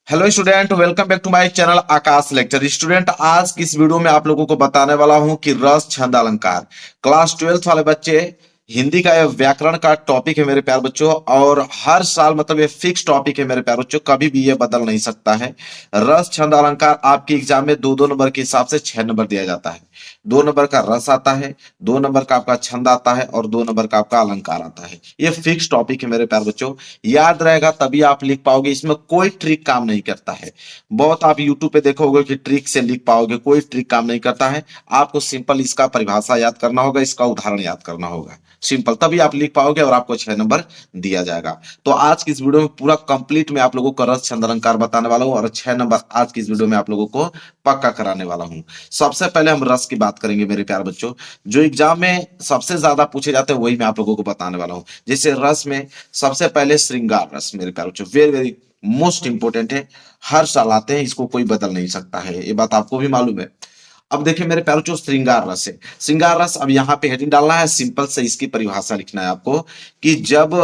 Hello student, welcome back to my channel Akash lecture. Student, आज की इस वीडियो में आप लोगों को बताने वाला हूं कि रस, छंद, अलंकार क्लास 12th वाले बच्चे हिंदी का यह व्याकरण का टॉपिक है मेरे प्यारे बच्चों। और हर साल मतलब ये फिक्स टॉपिक है मेरे प्यारे बच्चों, कभी भी ये बदल नहीं सकता है। रस, छंद, अलंकार आपके एग्जाम में दो दो नंबर के हिसाब से 6 नंबर दिया जाता है। 2 नंबर का रस आता है, 2 नंबर का आपका छंद आता है और 2 नंबर का आपका अलंकार आता है। ये फिक्स टॉपिक है मेरे प्यारे बच्चों, याद रहेगा तभी आप लिख पाओगे। इसमें कोई ट्रिक काम नहीं करता है। बहुत आप यूट्यूब पे देखोगे कि ट्रिक से लिख पाओगे, कोई ट्रिक काम नहीं करता है। आपको सिंपल इसका परिभाषा याद करना होगा, इसका उदाहरण याद करना होगा, सिंपल, तभी आप लिख पाओगे और आपको 6 नंबर दिया जाएगा। तो आज की इस वीडियो में पूरा कंप्लीट मैं आप लोगों को रस, छंद, अलंकार बताने वाला हूं और 6 नंबर आज की इस वीडियो में आप लोगों को पक्का कराने वाला हूं। सबसे पहले हम रस की बात करेंगे मेरे प्यारे बच्चों। जो एग्जाम में सबसे ज्यादा पूछे जाते हैं वही मैं आप लोगों को बताने वाला हूं। जैसे रस में सबसे पहले श्रृंगार रस मेरे प्यारे बच्चों, वेरी वेरी मोस्ट इंपोर्टेंट है। हर साल आते हैं, इसको कोई बदल नहीं सकता है, ये बात आपको भी मालूम है। अब देखिए मेरे प्यारे बच्चों, श्रृंगार रस है। श्रृंगार रस, अब यहाँ पे हेडिंग डालना है, सिंपल से इसकी परिभाषा लिखना है आपको कि जब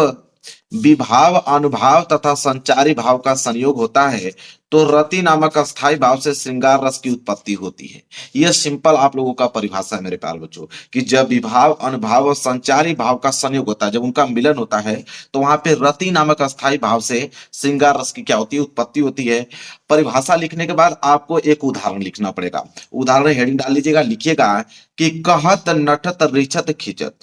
विभाव, अनुभाव तथा संचारी भाव का संयोग होता है तो रति नामक अस्थाई भाव से श्रृंगार रस की उत्पत्ति होती है। यह सिंपल आप लोगों का परिभाषा है मेरे प्यारे बच्चों कि जब विभाव, अनुभाव और संचारी भाव का संयोग होता है, जब उनका मिलन होता है तो वहां पे रति नामक अस्थाई भाव से श्रृंगार रस की क्या होती है, उत्पत्ति होती है। परिभाषा लिखने के बाद आपको एक उदाहरण लिखना पड़ेगा। उदाहरण हेडिंग डाल लीजिएगा, लिखिएगा कि कहत नटत रिछत खिचत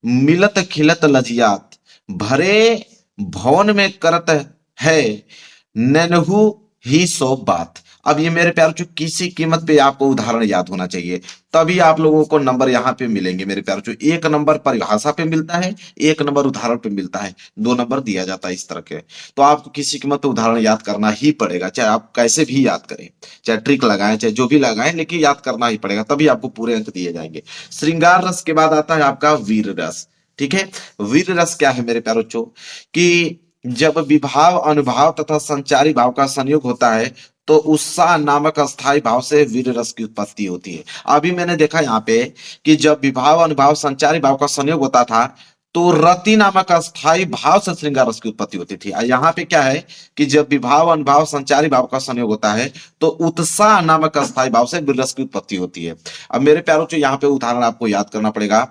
मिलत खिलत लजियात भरे भवन में करत है नन्हु ही सो बात। अब ये मेरे प्यार, जो किसी कीमत पे आपको उदाहरण याद होना चाहिए, तभी आप लोगों को नंबर यहाँ पे मिलेंगे मेरे प्यार। जो 1 नंबर परिभाषा पे मिलता है, 1 नंबर उदाहरण पे मिलता है, 2 नंबर दिया जाता है इस तरह के। तो आपको किसी कीमत पे उदाहरण याद करना ही पड़ेगा, चाहे आप कैसे भी याद करें, चाहे ट्रिक लगाएं, चाहे जो भी लगाएं, लेकिन याद करना ही पड़ेगा, तभी आपको पूरे अंक दिए जाएंगे। श्रृंगार रस के बाद आता है आपका वीर रस। ठीक है, वीर रस क्या है मेरे प्यारो बच्चों कि जब विभाव, अनुभाव तथा संचारी भाव का संयोग होता है तो उत्साह नामक अस्थाई भाव से वीर रस की उत्पत्ति होती है। अभी मैंने देखा यहाँ पे कि जब विभाव, अनुभाव, संचारी भाव का संयोग होता था तो रति नामक अस्थाई भाव से श्रृंगार रस की उत्पत्ति होती थी। और यहाँ पे क्या है कि जब विभाव, अनुभाव, संचारी भाव का संयोग होता है तो उत्साह नामक अस्थाई भाव से वीर रस की उत्पत्ति होती है। अब मेरे प्यारों से यहाँ पे उदाहरण आपको याद करना पड़ेगा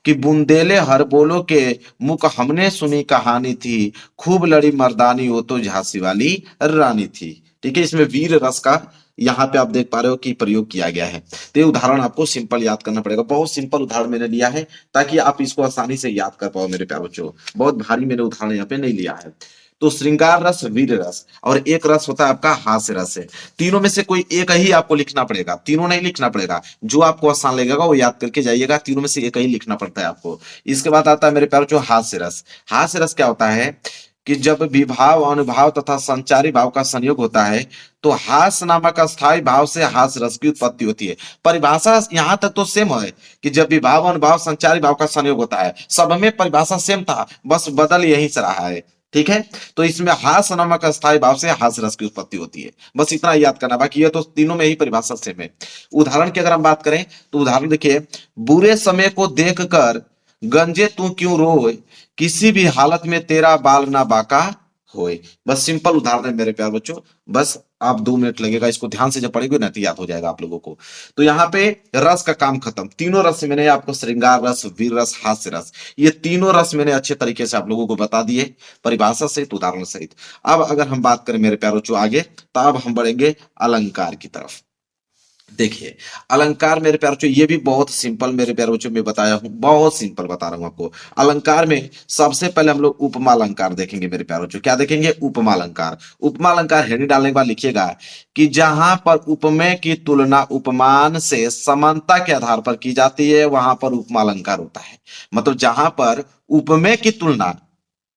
कि बुंदेले हर बोलो के मुख हमने सुनी कहानी थी, खूब लड़ी मर्दानी वो तो झांसी वाली रानी थी। ठीक है, इसमें वीर रस का यहाँ पे आप देख पा रहे हो कि प्रयोग किया गया है। तो ये उदाहरण आपको सिंपल याद करना पड़ेगा। बहुत सिंपल उदाहरण मैंने लिया है ताकि आप इसको आसानी से याद कर पाओ मेरे प्यारे बच्चों। बहुत भारी मैंने उदाहरण यहाँ पे नहीं लिया है। तो श्रृंगार रस, वीर रस और एक रस होता है आपका हास्य रस है। तीनों में से कोई एक ही आपको लिखना पड़ेगा, तीनों नहीं लिखना पड़ेगा, जो आपको आसान लगेगा वो याद करके जाइएगा। तीनों में से एक ही लिखना पड़ता है आपको। इसके बाद आता है मेरे प्यारे बच्चों हास्य रस। हास्य रस क्या होता है कि जब विभाव, अनुभाव तथा संचारी भाव का संयोग होता है तो हास नामक अस्थाई भाव से हास रस की उत्पत्ति होती है। परिभाषा यहां तक तो सेम है कि जब विभाव, अनुभाव, संचारी भाव का संयोग होता है, सब में परिभाषा सेम था, बस बदल यही से रहा है। ठीक है, तो इसमें हास नामक अस्थाई भाव से हास रस की उत्पत्ति होती है, बस इतना याद करना। बाकी ये तो तीनों में ही परिभाषा सेम है। उदाहरण की अगर हम बात करें तो उदाहरण देखिए, बुरे समय को देखकर गंजे तू क्यों रोए, किसी भी हालत में तेरा बाल ना बाका होए। बस सिंपल उदाहरण है मेरे प्यार बच्चों, बस आप 2 मिनट लगेगा, इसको ध्यान से जब पढ़ेंगे ना तो याद हो जाएगा आप लोगों को। तो यहाँ पे रस का काम खत्म। तीनों रस मैंने आपको श्रृंगार रस, वीर रस, हास्य रस, ये तीनों रस मैंने अच्छे तरीके से आप लोगों को बता दिए, परिभाषा सहित, उदाहरण सहित। अब अगर हम बात करें मेरे प्यारे बच्चों आगे, तो अब हम बढ़ेंगे अलंकार की तरफ। देखिए अलंकार मेरे प्यारे बच्चों, ये भी बहुत सिंपल मेरे प्यारे बच्चों में बताया हूं, बहुत सिंपल बता रहा हूं आपको। अलंकार में सबसे पहले हम लोग उपमा अलंकार देखेंगे मेरे प्यारे बच्चों। क्या देखेंगे? उपमा अलंकार। उपमा अलंकार हेडिंग डालने के बाद लिखिएगा कि जहां पर उपमेय की तुलना उपमान से समानता के आधार पर की जाती है वहां पर उपमा अलंकार होता है। मतलब जहां पर उपमेय की तुलना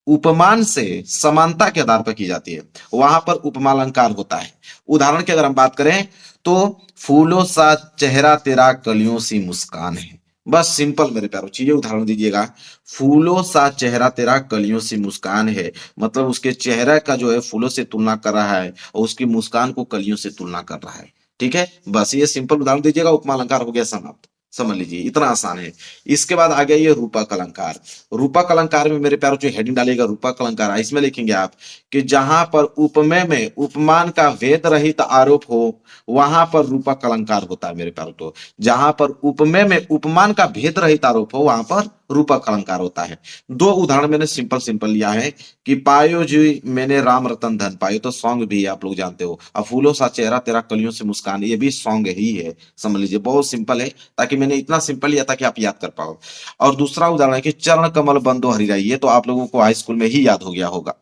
उपमान से समानता के आधार पर की जाती है वहां पर उपमा अलंकार होता है। उदाहरण की अगर हम बात करें तो फूलों सा चेहरा तेरा कलियों सी मुस्कान है। बस सिंपल मेरे प्यारों, चीजें उदाहरण दीजिएगा। फूलों सा चेहरा तेरा कलियों सी मुस्कान है, मतलब उसके चेहरे का जो है फूलों से तुलना कर रहा है और उसकी मुस्कान को कलियों से तुलना कर रहा है। ठीक है, बस ये सिंपल उदाहरण दीजिएगा, उपमा अलंकार हो गया समाप्त। समझ लीजिए, इतना आसान है। इसके बाद आ गया ये रूपक अलंकार। रूपक अलंकार में मेरे प्यारों जो हेडिंग डालेगा रूपक अलंकार, इसमें लिखेंगे आप कि जहां पर उपमेय में उपमान का भेद रहित आरोप हो वहां पर रूपक अलंकार होता है मेरे प्यारों। तो जहां पर उपमेय में उपमान का भेद रहित आरोप हो वहां पर रूपक अलंकार होता है। दो उदाहरण मैंने सिंपल सिंपल लिया है कि पायो जी मैंने राम रतन धन पायो, तो सॉन्ग भी है, आप लोग जानते हो। अब फूलों सा चेहरा तेरा कलियों से मुस्कान, ये भी सॉन्ग ही है। समझ लीजिए, बहुत सिंपल है, ताकि मैंने इतना सिंपल लिया ताकि आप याद कर पाओ। और दूसरा उदाहरण है कि चरण कमल बंदो हरिराई, ये तो आप लोगों को हाई स्कूल में ही याद हो गया होगा।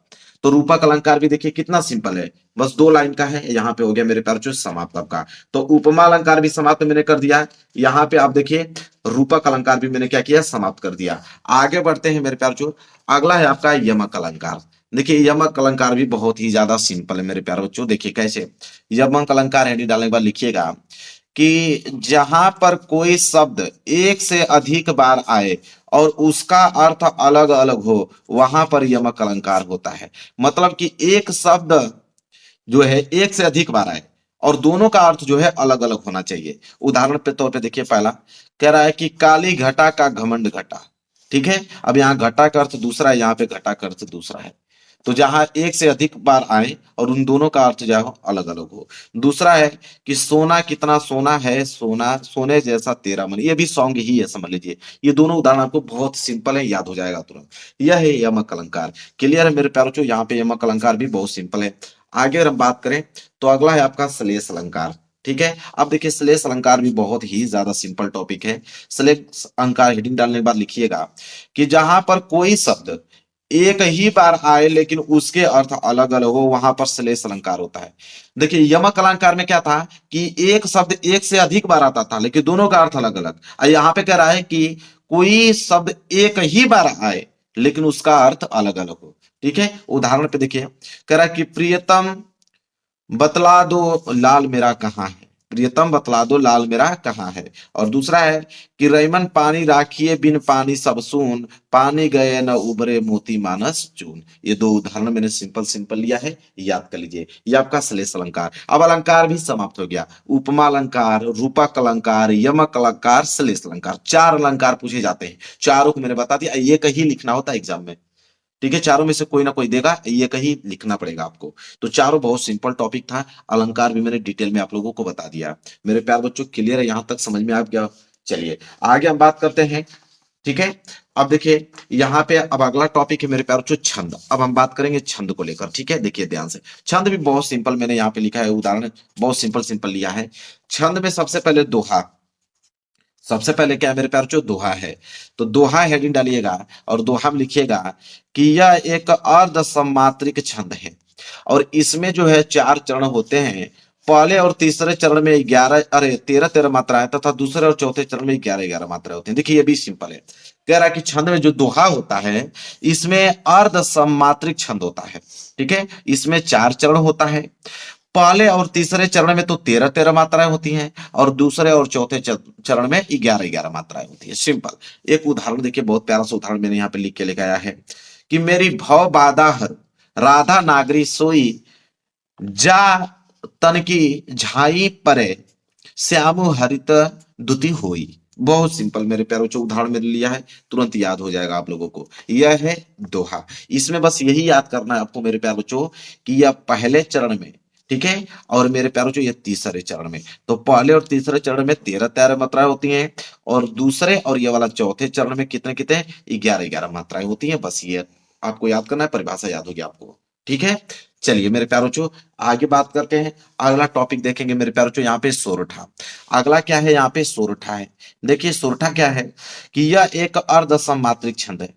तो रूपक अलंकार भी देखिए कितना सिंपल है, बस 2 लाइन का है। यहाँ पे हो गया मेरे प्यारे समाप्त आपका। तो उपमा अलंकार भी समाप्त मैंने कर दिया। यहाँ पे आप देखिए रूपक अलंकार भी मैंने क्या किया, समाप्त कर दिया। आगे बढ़ते हैं मेरे प्यारे। अगला है आपका यमक अलंकार। देखिए यमक अलंकार भी बहुत ही ज्यादा सिंपल है मेरे प्यारे बच्चों। देखिए कैसे यमक अलंकार है, डालने के बाद लिखिएगा कि जहां पर कोई शब्द एक से अधिक बार आए और उसका अर्थ अलग अलग हो वहां पर यमक अलंकार होता है। मतलब कि एक शब्द जो है एक से अधिक बार आए और दोनों का अर्थ जो है अलग अलग होना चाहिए। उदाहरण पे तौर पे देखिए, पहला कह रहा है कि काली घटा का घमंड घटा। ठीक है, अब यहाँ घटा का अर्थ दूसरा है, यहाँ पे घटा का अर्थ दूसरा है। तो जहां एक से अधिक बार आए और उन दोनों का अर्थ जो है अलग अलग हो। दूसरा है कि सोना कितना सोना है, सोना सोने जैसा तेरा मन, ये भी सॉन्ग ही है, समझ लीजिए। ये दोनों उदाहरण आपको बहुत सिंपल है, याद हो जाएगा तुरंत। यह है यमक अलंकार। क्लियर है मेरे प्यारों, यहाँ पे यमक अलंकार भी बहुत सिंपल है। आगे अगर हम बात करें तो अगला है आपका श्लेष अलंकार। ठीक है, अब देखिए श्लेष अलंकार भी बहुत ही ज्यादा सिंपल टॉपिक है। श्लेष अलंकार हेडिंग डालने के बाद लिखिएगा कि जहां पर कोई शब्द एक ही बार आए लेकिन उसके अर्थ अलग अलग हो वहां पर श्लेष अलंकार होता है। देखिए यमक अलंकार में क्या था कि एक शब्द एक से अधिक बार आता था लेकिन दोनों का अर्थ अलग अलग। यहाँ पे कह रहा है कि कोई शब्द एक ही बार आए लेकिन उसका अर्थ अलग अलग हो। ठीक है, उदाहरण पे देखिए, कह रहा है कि प्रियतम बतला दो लाल मेरा कहाँ है। प्रियतम बतला दो लाल मेरा कहाँ है। और दूसरा है कि रैमन पानी राखिए बिन पानी सब सून, पानी गए न उबरे मोती मानस चून। ये दो उदाहरण मैंने सिंपल सिंपल लिया है, याद कर लीजिए। ये आपका श्लेष अलंकार। अब अलंकार भी समाप्त हो गया। उपमा अलंकार, रूपक अलंकार, यमक अलंकार, श्लेष अलंकार, 4 अलंकार पूछे जाते हैं। चारों को मैंने बता दिया, ये कहीं लिखना होता है एग्जाम में। ठीक है, चारों में से कोई ना कोई देगा, ये कहीं लिखना पड़ेगा आपको। तो चारों बहुत सिंपल टॉपिक था। अलंकार भी मैंने डिटेल में आप लोगों को बता दिया। मेरे प्यार बच्चों क्लियर है, यहां तक समझ में आ गया। चलिए आगे हम बात करते हैं। ठीक है, अब देखिए यहाँ पे अब अगला टॉपिक है मेरे प्यार बच्चों छंद। अब हम बात करेंगे छंद को लेकर। ठीक है, देखिए ध्यान से, छंद भी बहुत सिंपल मैंने यहाँ पे लिखा है, उदाहरण बहुत सिंपल सिंपल लिया है। छंद में सबसे पहले दोहा, सबसे पहले क्या है मेरे प्यार बच्चों, दोहा है। तो दोहा हेडिंग डालिएगा और दोहा में लिखिएगा कि यह एक अर्ध सम्मात्रिक छंद है और इसमें जो है 4 चरण होते हैं। पहले और तीसरे चरण में 11 अरे 13 मात्राएं तथा दूसरे और चौथे चरण में 11 मात्राएं होती हैं। देखिए ये भी सिंपल है। कह रहा है कि छंद में जो दोहा होता है इसमें अर्ध सम्मात्रिक छंद होता है। ठीक है, इसमें 4 चरण होता है। पहले और तीसरे चरण में तो 13 मात्राएं होती हैं और दूसरे और चौथे चरण में 11 मात्राएं होती है। सिंपल एक उदाहरण देखिए, बहुत प्यारा सा उदाहरण मैंने यहाँ पे लिख के लेके आया है कि मेरी भव बाधा हर राधा नागरी सोई, जा तनकी झाई परे श्यामु हरित दुति होई। बहुत सिंपल मेरे प्यारों, जो उदाहरण मैंने लिया है तुरंत याद हो जाएगा आप लोगों को। यह है दोहा। इसमें बस यही याद करना है आपको मेरे प्यारों बच्चों कि यह पहले चरण में, ठीक है, और मेरे प्यारों जो ये तीसरे चरण में। तो पहले और तीसरे चरण में 13 मात्राएं होती हैं और दूसरे और ये वाला चौथे चरण में कितने कितने 11 मात्राएं होती हैं। बस ये आपको याद करना है, परिभाषा याद होगी आपको। ठीक है, चलिए मेरे प्यारों चो आगे बात करते हैं। अगला टॉपिक देखेंगे मेरे प्यारों चो, यहाँ पे सोरठा। अगला क्या है, यहाँ पे सोरठा है। देखिए सोरठा क्या है कि यह एक अर्ध सम्मात्रिक छंद है।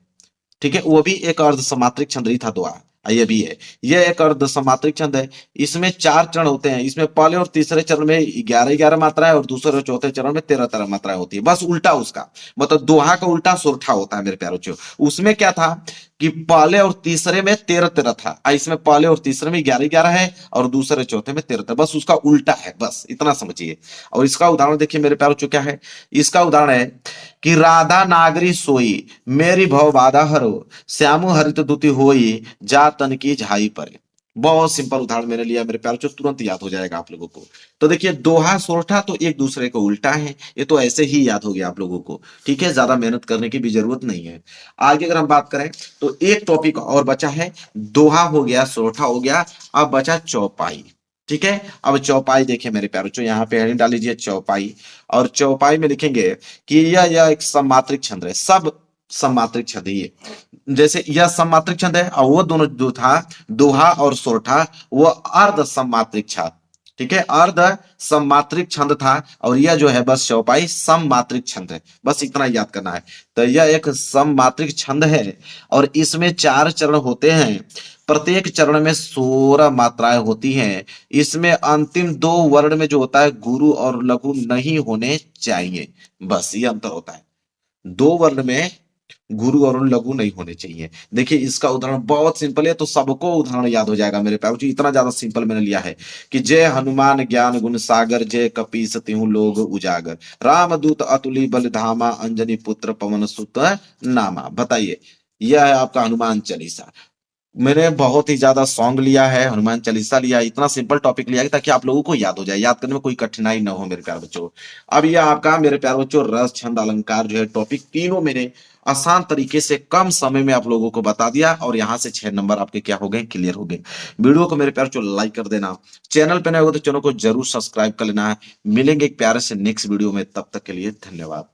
ठीक है, वो भी एक अर्ध सम्मात्रिक छंद ही था दोहा, ये भी है। यह एक अर्ध सम्मात्रिक छंद है। इसमें 4 चरण होते हैं। इसमें पहले और तीसरे चरण में 11 मात्राएं और दूसरे और चौथे चरण में 13 मात्राएं होती है। बस उल्टा उसका, मतलब दोहा का उल्टा सोरठा होता है मेरे प्यारों चो। उसमें क्या था कि पहले और तीसरे में 13 था, इसमें पहले और तीसरे में 11 है और दूसरे चौथे में 13। बस उसका उल्टा है, बस इतना समझिए। और इसका उदाहरण देखिए मेरे प्यारों चो, क्या है इसका उदाहरण है कि राधा नागरी सोई, मेरी भव बाधा हरो, श्यामु हरित दुति होई, जा तन की झाई परे। बहुत सिंपल उदाहरण मैंने लिया मेरे प्यार, जो तुरंत याद हो जाएगा आप लोगों को। तो देखिए दोहा सोरठा तो एक दूसरे को उल्टा है, ये तो ऐसे ही याद हो गया आप लोगों को। ठीक है, ज्यादा मेहनत करने की भी जरूरत नहीं है। आगे अगर हम बात करें तो एक टॉपिक और बचा है। दोहा हो गया, सोरठा हो गया, अब बचा चौपाई। ठीक है, अब चौपाई देखिए मेरे प्यारों, जो यहाँ पे हेडिंग डाल लीजिए चौपाई। और चौपाई में लिखेंगे कि यह एक सम्मात्रिक छंद है, सब सम्मात्रिक छंद है ये। जैसे यह सम्मात्रिक छंद है और वो दोनों जो था दोहा और सोरठा, वो अर्ध सम्मात्रिक छंद। ठीक है, अर्ध सम्मात्रिक छंद था, और यह जो है बस चौपाई सम्मात्रिक छंद है। बस इतना याद करना है। तो यह एक सम्मात्रिक छंद है और इसमें 4 चरण होते हैं। प्रत्येक चरण में 16 मात्राएं होती हैं। इसमें अंतिम 2 वर्ण में जो होता है गुरु और लघु नहीं होने चाहिए। बस ये अंतर होता है, 2 वर्ण में गुरु और लघु नहीं होने चाहिए। देखिए इसका उदाहरण बहुत सिंपल है, तो सबको उदाहरण याद हो जाएगा मेरे प्यारों जी, इतना ज्यादा सिंपल मैंने लिया है कि जय हनुमान ज्ञान गुण सागर, जय कपीस तिहु लोग उजागर, रामदूत अतुली बल धामा, अंजनी पुत्र पवन सुत नामा। बताइए, यह है आपका हनुमान चालीसा। मैंने बहुत ही ज्यादा सॉन्ग लिया है, हनुमान चालीसा लिया है, इतना सिंपल टॉपिक लिया है ताकि आप लोगों को याद हो जाए, याद करने में कोई कठिनाई ना हो मेरे प्यारे बच्चों। अब ये आपका मेरे प्यारे बच्चों रस छंद अलंकार जो है टॉपिक, तीनों मैंने आसान तरीके से कम समय में आप लोगों को बता दिया, और यहाँ से 6 नंबर आपके क्या हो गए, क्लियर हो गए। वीडियो को मेरे प्यारे बच्चों लाइक कर देना, चैनल पे नए हो तो चैनल को जरूर सब्सक्राइब कर लेना है। मिलेंगे एक प्यारे से नेक्स्ट वीडियो में, तब तक के लिए धन्यवाद।